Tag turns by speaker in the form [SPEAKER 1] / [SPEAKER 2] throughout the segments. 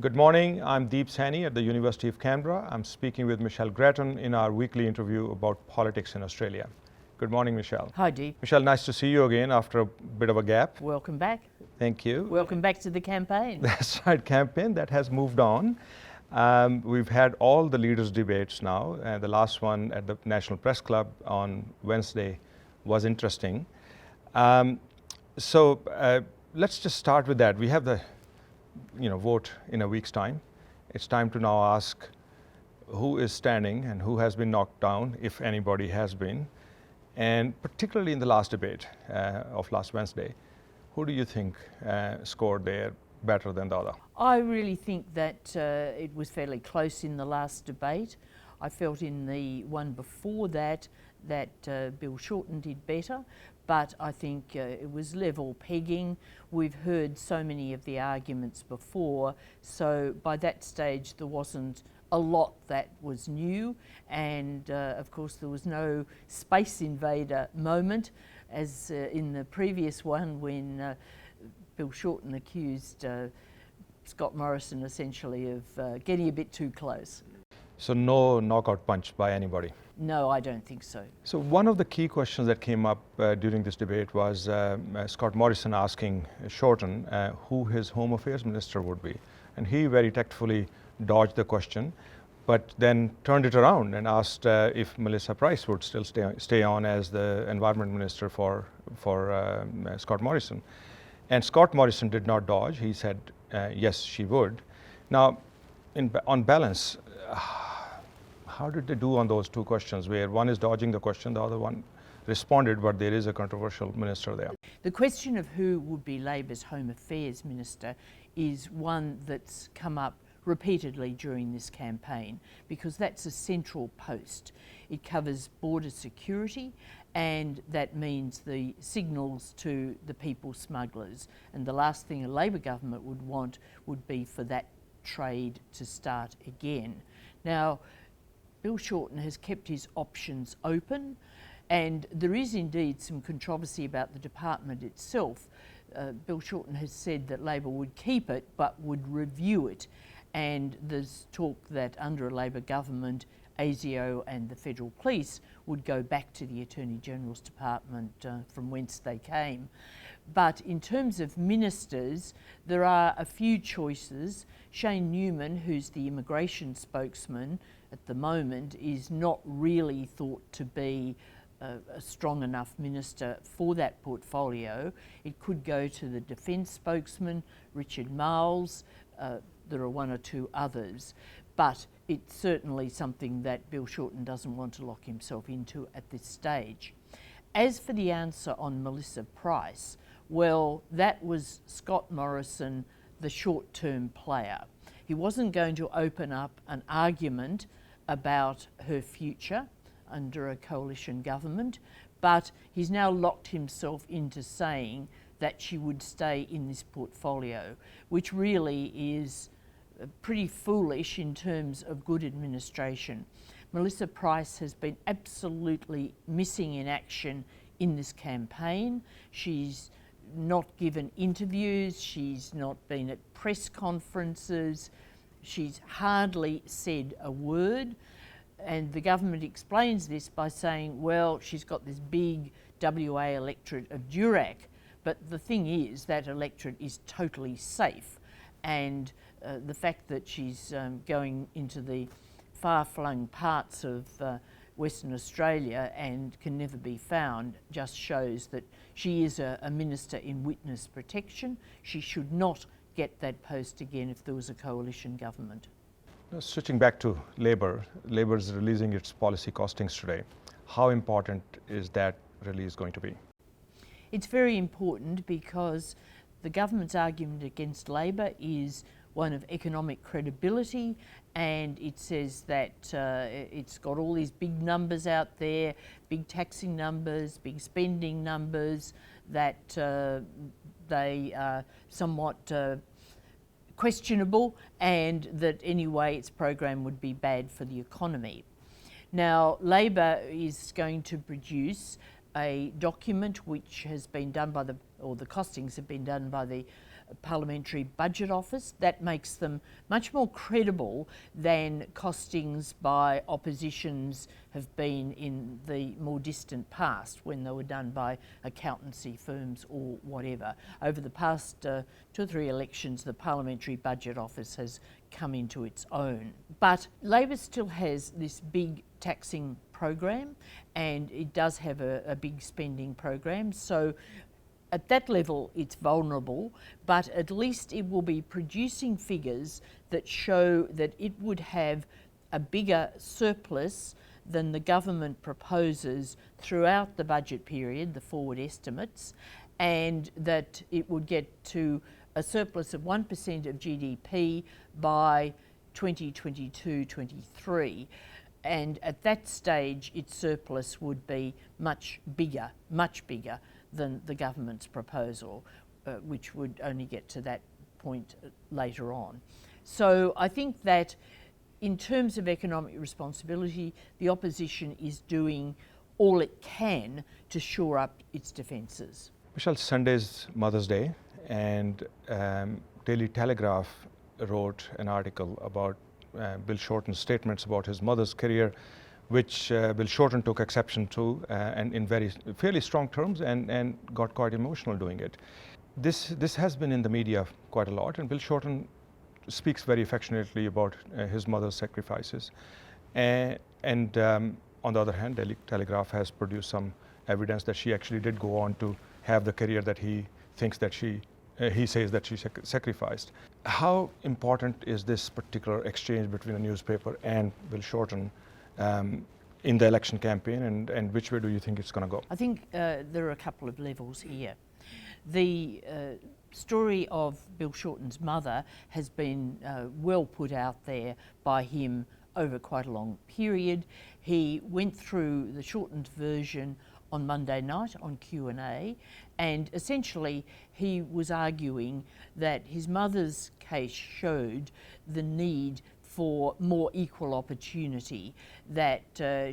[SPEAKER 1] Good morning, I'm Saini at the University of Canberra. I'm speaking with Michelle Grattan in our weekly interview about politics in Australia. Good morning, Michelle.
[SPEAKER 2] Hi, Deep.
[SPEAKER 1] Michelle, nice to see you again after a bit of a gap.
[SPEAKER 2] Welcome back.
[SPEAKER 1] Thank you.
[SPEAKER 2] Welcome back to the campaign.
[SPEAKER 1] That's right, campaign that has moved on. We've had all the leaders' debates now. The last one at the National Press Club on Wednesday was interesting. Let's just start with that. We have the vote in a week's time. It's time to now ask who is standing and who has been knocked down, if anybody has been. And particularly in the last debate of last Wednesday, who do you think scored there better than the other?
[SPEAKER 2] I really think that it was fairly close in the last debate. I felt in the one before that Bill Shorten did better, but I think it was level pegging. We've heard so many of the arguments before, so by that stage there wasn't a lot that was new, and of course there was no space invader moment as in the previous one when Bill Shorten accused Scott Morrison essentially of getting a bit too close.
[SPEAKER 1] So no knockout punch by anybody?
[SPEAKER 2] No, I don't think so.
[SPEAKER 1] So one of the key questions that came up during this debate was Scott Morrison asking Shorten who his Home Affairs Minister would be. And he very tactfully dodged the question, but then turned it around and asked if Melissa Price would still stay on as the Environment Minister for Scott Morrison. And Scott Morrison did not dodge. He said yes, she would. Now, on balance, how did they do on those two questions, where one is dodging the question, the other one responded, but there is a controversial minister there?
[SPEAKER 2] The question of who would be Labor's Home Affairs Minister is one that's come up repeatedly during this campaign, because that's a central post. It covers border security, and that means the signals to the people smugglers. And the last thing a Labor government would want would be for that trade to start again. Now, Bill Shorten has kept his options open, and there is indeed some controversy about the department itself. Bill Shorten has said that Labor would keep it but would review it, and there's talk that under a Labor government, ASIO and the Federal Police would go back to the Attorney General's department from whence they came. But in terms of ministers, there are a few choices. Shane Newman, who's the immigration spokesman at the moment, is not really thought to be a strong enough minister for that portfolio. It could go to the defence spokesman, Richard Marles. There are one or two others, but it's certainly something that Bill Shorten doesn't want to lock himself into at this stage. As for the answer on Melissa Price, well, that was Scott Morrison, the short-term player. He wasn't going to open up an argument about her future under a coalition government, but he's now locked himself into saying that she would stay in this portfolio, which really is pretty foolish in terms of good administration. Melissa Price has been absolutely missing in action in this campaign. She's not given interviews, she's not been at press conferences, she's hardly said a word, and the government explains this by saying, well, she's got this big WA electorate of Durack, but the thing is that electorate is totally safe, and the fact that she's going into the far-flung parts of Western Australia and can never be found just shows that she is a minister in witness protection. She should not get that post again if there was a coalition government.
[SPEAKER 1] Switching back to Labor, Labor is releasing its policy costings today. How important is that release going to be?
[SPEAKER 2] It's very important because the government's argument against Labor is one of economic credibility, and it says that it's got all these big numbers out there, big taxing numbers, big spending numbers, that they are somewhat questionable, and that anyway its program would be bad for the economy. Now, Labor is going to produce a document which has been done by the costings have been done by the Parliamentary Budget Office. That makes them much more credible than costings by oppositions have been in the more distant past when they were done by accountancy firms or whatever. Over the past 2 or 3 elections, the Parliamentary Budget Office has come into its own. But Labor still has this big taxing program, and it does have a big spending program. So at that level, it's vulnerable, but at least it will be producing figures that show that it would have a bigger surplus than the government proposes throughout the budget period, the forward estimates, and that it would get to a surplus of 1% of GDP by 2022-23. And at that stage, its surplus would be much bigger than the government's proposal, which would only get to that point later on. So I think that in terms of economic responsibility, the opposition is doing all it can to shore up its defences.
[SPEAKER 1] Michelle, Sunday's Mother's Day, and Daily Telegraph wrote an article about Bill Shorten's statements about his mother's career, which Bill Shorten took exception to and in fairly strong terms, and got quite emotional doing it. This has been in the media quite a lot, and Bill Shorten speaks very affectionately about his mother's sacrifices. On the other hand, Daily Telegraph has produced some evidence that she actually did go on to have the career that he thinks that he says that she sacrificed. How important is this particular exchange between a newspaper and Bill Shorten in the election campaign, and which way do you think it's going to go?
[SPEAKER 2] I think there are a couple of levels here. The story of Bill Shorten's mother has been well put out there by him over quite a long period. He went through the shortened version on Monday night on Q&A, and essentially he was arguing that his mother's case showed the need for more equal opportunity, that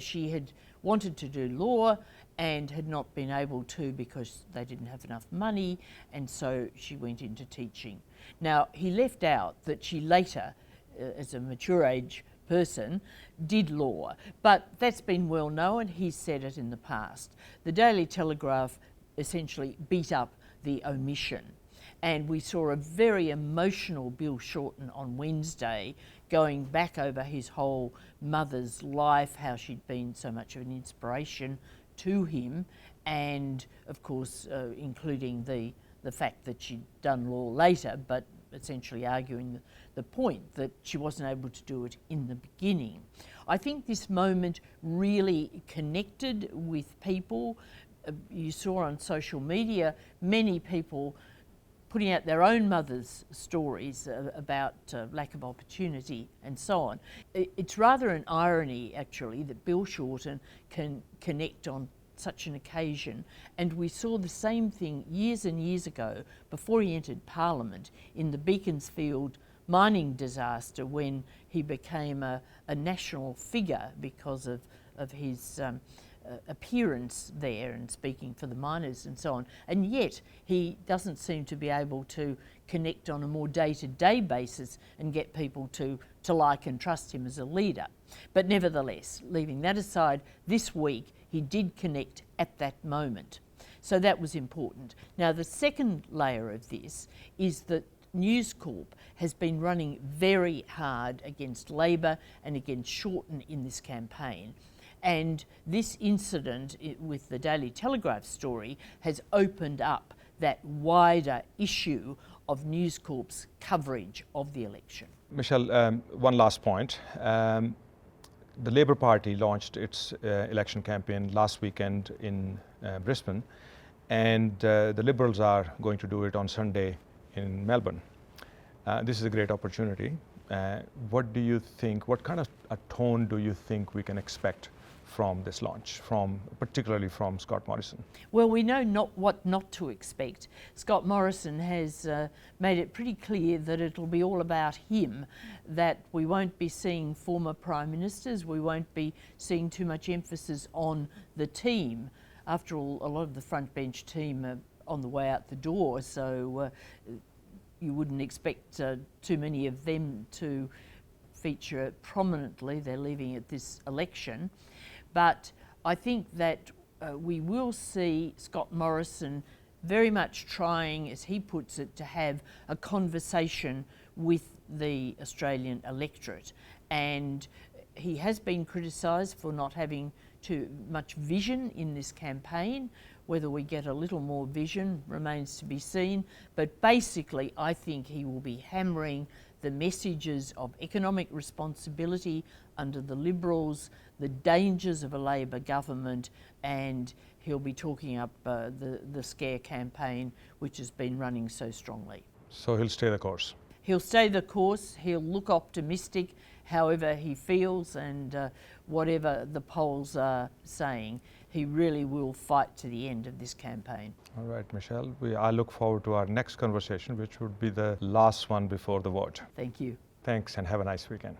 [SPEAKER 2] she had wanted to do law and had not been able to because they didn't have enough money, and so she went into teaching. Now, he left out that she later, as a mature age person, did law, but that's been well known. He's said it in the past. The Daily Telegraph essentially beat up the omission, and we saw a very emotional Bill Shorten on Wednesday going back over his whole mother's life, how she'd been so much of an inspiration to him, and of course including the fact that she'd done law later, but essentially arguing the point that she wasn't able to do it in the beginning. I think this moment really connected with people. You saw on social media many people putting out their own mother's stories about lack of opportunity and so on. It's rather an irony, actually, that Bill Shorten can connect on such an occasion, and we saw the same thing years and years ago before he entered Parliament in the Beaconsfield mining disaster, when he became a national figure because of his appearance there and speaking for the miners and so on, and yet he doesn't seem to be able to connect on a more day-to-day basis and get people to like and trust him as a leader. But nevertheless, leaving that aside, this week he did connect at that moment. So that was important. Now, the second layer of this is that News Corp has been running very hard against Labor and against Shorten in this campaign. And this incident with the Daily Telegraph story has opened up that wider issue of News Corp's coverage of the election.
[SPEAKER 1] Michelle, one last point. The Labor Party launched its election campaign last weekend in Brisbane, and the Liberals are going to do it on Sunday in Melbourne. This is a great opportunity. What do you think, what kind of a tone do you think we can expect from this launch, particularly from Scott Morrison?
[SPEAKER 2] Well, we know what not to expect. Scott Morrison has made it pretty clear that it'll be all about him, that we won't be seeing former Prime Ministers, we won't be seeing too much emphasis on the team. After all, a lot of the front bench team are on the way out the door, so you wouldn't expect too many of them to feature prominently. They're leaving at this election. But I think that we will see Scott Morrison very much trying, as he puts it, to have a conversation with the Australian electorate. And he has been criticised for not having too much vision in this campaign. Whether we get a little more vision remains to be seen. But basically, I think he will be hammering the messages of economic responsibility under the Liberals, the dangers of a Labor government, and he'll be talking up the scare campaign, which has been running so strongly.
[SPEAKER 1] So he'll stay the course?
[SPEAKER 2] He'll stay the course. He'll look optimistic however he feels, and whatever the polls are saying, he really will fight to the end of this campaign.
[SPEAKER 1] All right, Michelle, I look forward to our next conversation, which would be the last one before the vote.
[SPEAKER 2] Thank you.
[SPEAKER 1] Thanks, and have a nice weekend.